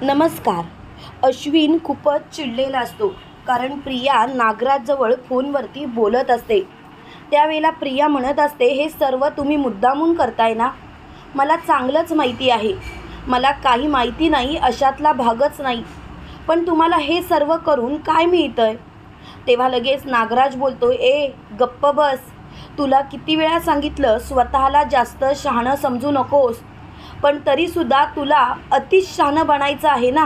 नमस्कार. अश्विन खूपच चिडलेला असतो कारण प्रिया नागराजजवळ फोनवरती बोलत असते. त्यावेळेला प्रिया म्हणत असते, हे सर्व तुम्ही मुद्दामून करताय ना? मला चांगलंच माहिती आहे. मला काही माहिती नाही अशातला भागच नाही. पण तुम्हाला हे सर्व करून काय मिळतंय? तेव्हा लगेच नागराज बोलतो, गप्प बस. तुला किती वेळा सांगितलं स्वतःला जास्त शहाणं समजू नकोस. पण तरीसुद्धा तुला अतिच शहाणं बनायचं आहे ना.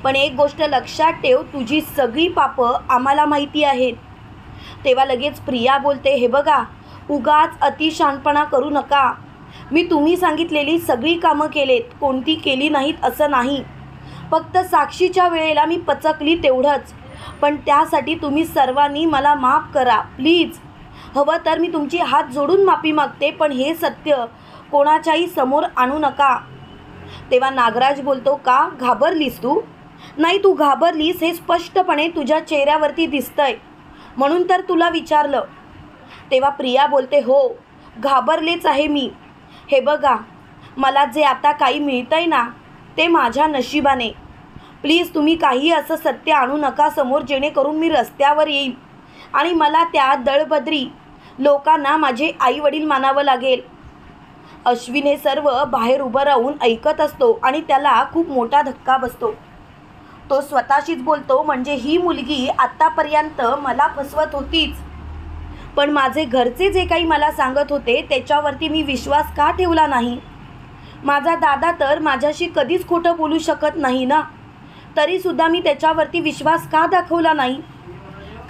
पण एक गोष्ट लक्षात ठेव, तुझी सगळी पापं आम्हाला माहिती आहेत. तेव्हा लगेच प्रिया बोलते, हे बघा, उगाच अतिशहाणपणा करू नका. मी तुम्ही सांगितलेली सगळी कामं केलेत, कोणती केली नाहीत असं नाही. फक्त साक्षीच्या वेळेला मी पचकली तेवढंच. पण त्यासाठी तुम्ही सर्वांनी मला माफ करा प्लीज. हवं तर मी तुमची हात जोडून माफी मागते, पण हे सत्य कोणाच्याही समोर आणू नका. तेव्हा नागराज बोलतो, का घाबरलीस तू? नाही, तू घाबरलीस हे स्पष्टपणे तुझ्या चेहऱ्यावरती दिसतंय, म्हणून तर तुला विचारलं. तेव्हा प्रिया बोलते, हो घाबरलेच आहे मी. हे बघा, मला जे आता काही मिळतंय ना ते माझ्या नशिबाने. प्लीज तुम्ही काही असं सत्य आणू नका समोर, जेणेकरून मी रस्त्यावर येईल आणि मला त्या दळभद्री लोकांना माझे आईवडील मानावं लागेल. अश्विन हे सर्व बाहेर उभं राहून ऐकत असतो आणि त्याला खूप मोठा धक्का बसतो. तो स्वतःशीच बोलतो, म्हणजे ही मुलगी आत्तापर्यंत मला फसवत होतीच. पण माझे घरचे जे काही मला सांगत होते त्याच्यावरती मी विश्वास का ठेवला नाही? माझा दादा तर माझ्याशी कधीच खोटं बोलू शकत नाही ना. तरीसुद्धा मी त्याच्यावरती विश्वास का दाखवला नाही?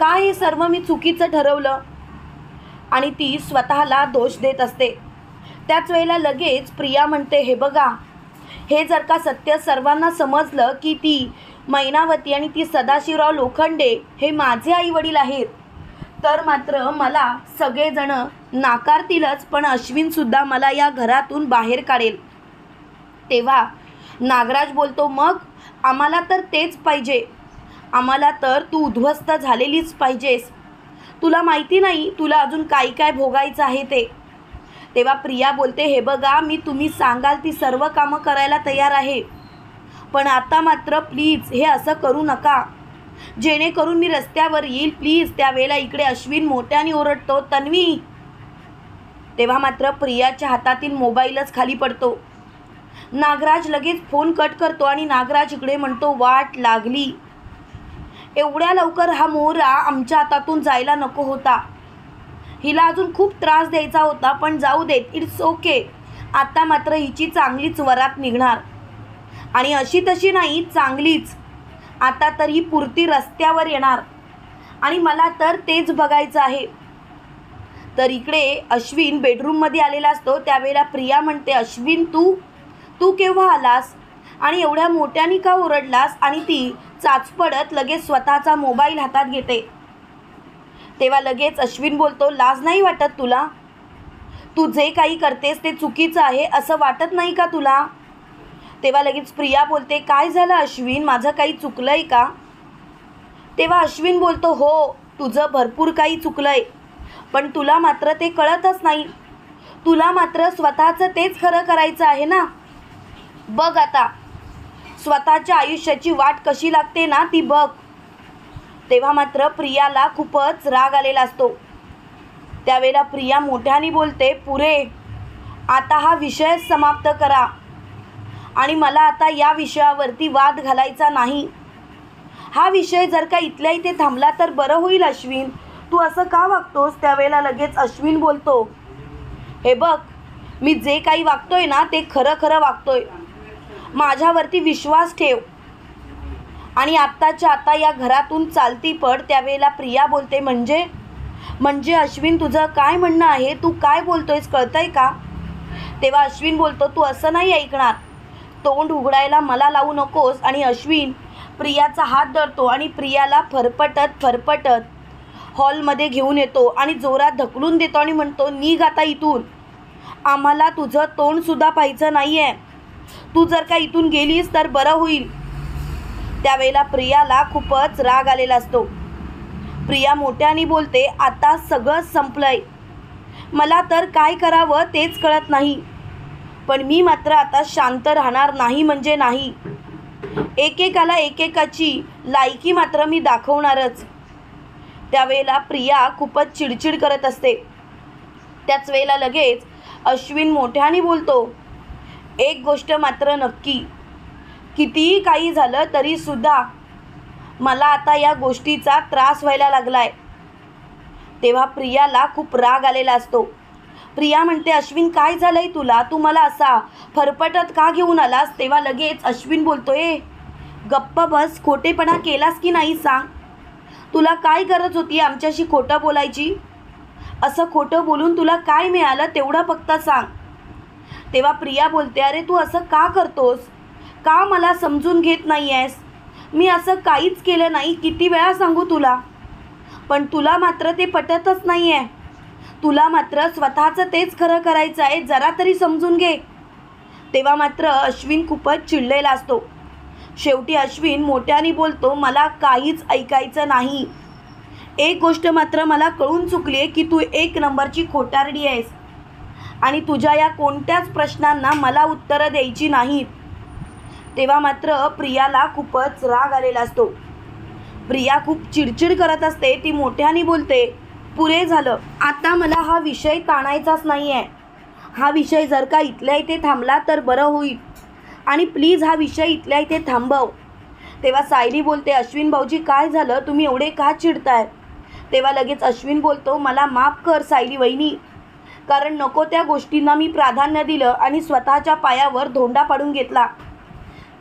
का हे सर्व मी चुकीचं ठरवलं? आणि ती स्वतःला दोष देत असते. त्याच वेळेला लगेच प्रिया म्हणते, हे बघा, हे जर का सत्य सर्वांना समजलं की ती मैनावती आणि ती सदाशिवराव लोखंडे हे माझे आईवडील आहेत, तर मात्र मला सगळेजण नाकारतीलच, पण अश्विनसुद्धा मला या घरातून बाहेर काढेल. तेव्हा नागराज बोलतो, मग आम्हाला तर तेच पाहिजे. आम्हाला तर तू उद्ध्वस्त झालेलीच पाहिजेस. तुला माहिती नाही तुला अजून काय काय भोगायचं आहे ते. तेव्हा प्रिया बोलते, हे बघा, मी तुम्ही सांगाल ती सर्व कामं करायला तयार आहे. पण आता मात्र प्लीज हे असं करू नका, जेणेकरून मी रस्त्यावर येईल प्लीज. त्यावेळेला इकडे अश्विन मोठ्याने ओरडतो, तन्वी. तेव्हा मात्र प्रियाच्या हातातील मोबाईलच खाली पडतो. नागराज लगेच फोन कट करतो आणि नागराज इकडे म्हणतो, वाट लागली. एवढ्या लवकर हा मोहरा आमच्या हातातून जायला नको होता. हिला अजून खूप त्रास द्यायचा होता, पण जाऊ देत, इट्स ओके. आता मात्र हिची चांगलीच वरात निघणार. आणि अशी तशी नाही, चांगलीच. आता तर ही पुरती रस्त्यावर येणार आणि मला तर तेच बघायचं आहे. तर इकडे अश्विन बेडरूममध्ये आलेला असतो. त्यावेळेला प्रिया म्हणते, अश्विन तू केव्हा आलास आणि एवढ्या मोठ्याने का ओरडलास? आणि ती चाचपडत लगेच स्वतःचा मोबाईल हातात घेते. तेव्हा लगेच अश्विन बोलतो, लाज नाही वाटत तुला? तू जे काही करतेस ते चुकीचं आहे असं वाटत नाही का तुला? तेव्हा लगेच प्रिया बोलते, काय झालं अश्विन, माझं काही चुकलंय का? तेव्हा अश्विन बोलतो, हो तुझं भरपूर काही चुकलंय, पण तुला मात्र ते कळतच नाही. तुला मात्र स्वतःचं तेच खरं करायचं आहे ना. बघ आता स्वतःच्या आयुष्याची वाट कशी लागते ना, ती बघ. तेव्हा मात्र प्रियाला खूपच राग आलेला असतो. त्यावेळेला प्रिया मोठ्याने बोलते, पुरे, आता हा विषय समाप्त करा आणि मला आता या विषयावरती वाद घालायचा नाही. हा विषय जर का इथल्या इथे थांबला तर बरं होईल. अश्विन, तू असं का वागतोस? त्यावेळेला लगेच अश्विन बोलतो, हे बघ, मी जे काही वागतोय ना ते खरं खरं वागतोय. माझ्यावरती विश्वास ठेव आणि आत्ताच्या आता या घरातून चालती पड. त्यावेळेला प्रिया बोलते, म्हणजे अश्विन तुझं काय म्हणणं आहे? तू काय बोलतोयस, कळतंय का? तेव्हा अश्विन बोलतो, तू असं नाही ऐकणार. तोंड उघडायला मला लावू नकोस. आणि अश्विन प्रियाचा हात धरतो आणि प्रियाला फरफटत हॉलमध्ये घेऊन येतो आणि जोरात ढकलून देतो आणि म्हणतो, निघ आता इथून. आम्हाला तुझं तोंडसुद्धा पाहायचं नाही आहे. तू जर का इथून गेलीस तर बरं होईल. त्यावेळेला प्रियाला खूपच राग आलेला असतो. प्रिया मोठ्याने बोलते, आता सगळं संपलंय. मला तर काय करावं तेच कळत नाही. पण मी मात्र आता शांत राहणार नाही म्हणजे नाही. एकेकाला एकेकाची लायकी मात्र मी दाखवणारच. त्यावेळेला प्रिया खूपच चिडचिड करत असते. त्याच वेळेला लगेच अश्विन मोठ्याने बोलतो, एक गोष्ट मात्र नक्की, कितीही काही झालं तरीसुद्धा मला आता या गोष्टीचा त्रास व्हायला लागलाय. तेव्हा प्रियाला खूप राग आलेला असतो. प्रिया म्हणते, अश्विन काय झालंय तुला? तू मला असा फरफटत का घेऊन आलास? तेव्हा लगेच अश्विन बोलतोय, गप्प बस, खोटेपणा केलास की नाही सांग. तुला काय गरज होती आमच्याशी खोटं बोलायची? असं खोटं बोलून तुला काय मिळालं तेवढं फक्त सांग. तेव्हा प्रिया बोलते, अरे तू असं का करतोस? का मला समजून घेत नाही आहेस? मी असं काहीच केलं नाही, किती वेळा सांगू तुला? पण तुला मात्र ते पटतच नाही आहे. तुला मात्र स्वतःचं तेच खरं करायचं आहे, जरा तरी समजून घे. तेव्हा मात्र अश्विन खूपच चिडलेला असतो. शेवटी अश्विन मोठ्याने बोलतो, मला काहीच ऐकायचं नाही. एक गोष्ट मात्र मला कळून चुकली आहे की तू एक नंबरची खोटारडी आहेस आणि तुझ्या या कोणत्याच प्रश्नांना मला उत्तरं द्यायची नाहीत. तेव्हा मात्र प्रियाला खूपच राग आलेला असतो. प्रिया खूप चिडचिड करत असते. ती मोठ्याने बोलते, पुरे झालं, आता मला हा विषय ताणायचाच नाही आहे. हा विषय जर का इथल्या इथे थांबला तर बरं होईल आणि प्लीज हा विषय इथल्या इथे थांबव. तेव्हा सायली बोलते, अश्विन भाऊजी काय झालं? तुम्ही एवढे का चिडताय? तेव्हा लगेच अश्विन बोलतो, मला माफ कर सायली वहिनी, कारण नको त्या गोष्टींना मी प्राधान्य दिलं आणि स्वतःच्या पायावर धोंडा पाडून घेतला.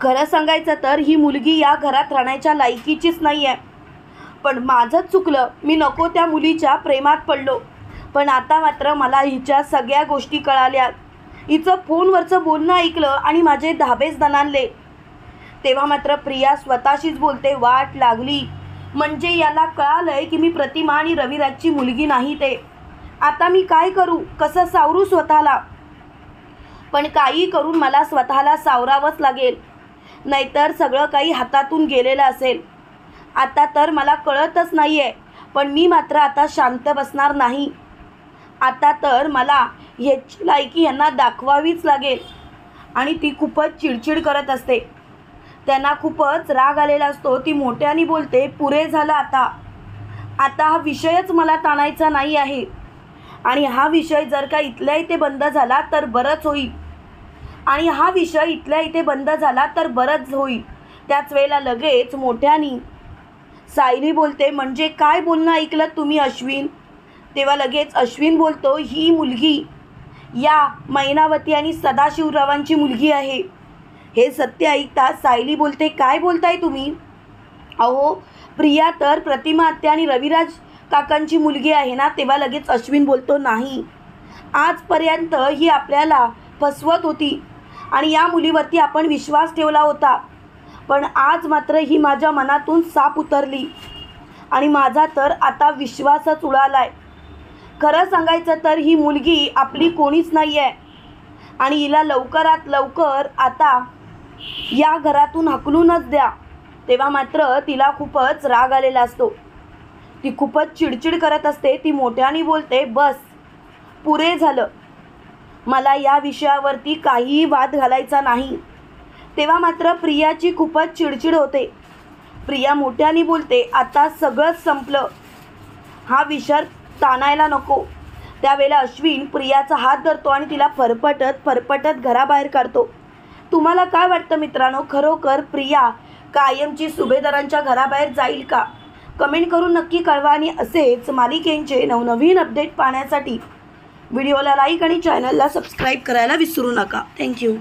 खरं सांगायचं तर ही मुलगी या घरात राहण्याच्या लायकीचीच नाही आहे. पण माझंच चुकलं, मी नको त्या मुलीच्या प्रेमात पडलो. पण आता मात्र मला हिच्या सगळ्या गोष्टी कळाल्यात. हिचं फोनवरचं बोलणं ऐकलं आणि माझे धाबेच दणाणले. तेव्हा मात्र प्रिया स्वतःशीच बोलते, वाट लागली. म्हणजे याला कळालंय की मी प्रतिमा आणि रविराजची मुलगी नाही ते. आता मी काय करू? कसं सावरू स्वतःला? पण काही करून मला स्वतःला सावरावंच लागेल, नाहीतर सगळं काही हातातून गेलेलं असेल. आता तर मला कळतच नाही आहे, पण मी मात्र आता शांत बसणार नाही. आता तर मला ह्याची लायकी यांना दाखवावीच लागेल. आणि ती खूपच चिडचिड करत असते. त्यांना खूपच राग आलेला असतो. ती मोठ्याने बोलते, पुरे झालं आता. आता हा विषयच मला ताणायचा नाही आहे आणि हा विषय जर का इथल्या इथे बंद झाला तर बरंच होईल. आणि हा विषय इथल्या इथे बंद झाला तर बरंच होईल. त्याच वेळेला लगेच मोठ्याने सायली बोलते, म्हणजे काय बोलणं ऐकलं तुम्ही अश्विन? तेव्हा लगेच अश्विन बोलतो, ही मुलगी या मैनावती आणि सदाशिवरावांची मुलगी आहे. हे सत्य ऐकताच सायली बोलते, काय बोलताय तुम्ही? अहो प्रिया तर प्रतिमा आत्या आणि रविराज काकांची मुलगी आहे ना. तेव्हा लगेच अश्विन बोलतो, नाही, आजपर्यंत ही आपल्याला फसवत होती आणि या मुलीवरती आपण विश्वास ठेवला होता. पण आज मात्र ही माझ्या मनातून साप उतरली आणि माझा तर आता विश्वासच उडालाय. खरं सांगायचं तर ही मुलगी आपली कोणीच नाही आहे आणि हिला लवकरात लवकर आता या घरातून हाकलूनच द्या. तेव्हा मात्र तिला खूपच राग आलेला असतो. ती खूपच चिडचिड करत असते. ती मोठ्याने बोलते, बस, पुरे झालं, मला या विषयावरती काहीही वाद घालायचा नाही. तेव्हा मात्र प्रियाची खूपच चिडचिड होते. प्रिया मोठ्याने बोलते, आता सगळंच संपलं, हा विषय ताणायला नको. त्यावेळेला अश्विन प्रियाचा हात धरतो आणि तिला फरफटत घराबाहेर काढतो. तुम्हाला काय वाटतं मित्रांनो, खरोखर प्रिया कायमची सुभेदारांच्या घराबाहेर जाईल का? कमेंट करून नक्की कळवा. आणि असेच मालिकेंचे नवनवीन अपडेट पाहण्यासाठी व्हिडिओला लाईक आणि चॅनलला सबस्क्राईब करायला विसरू नका. थँक्यू.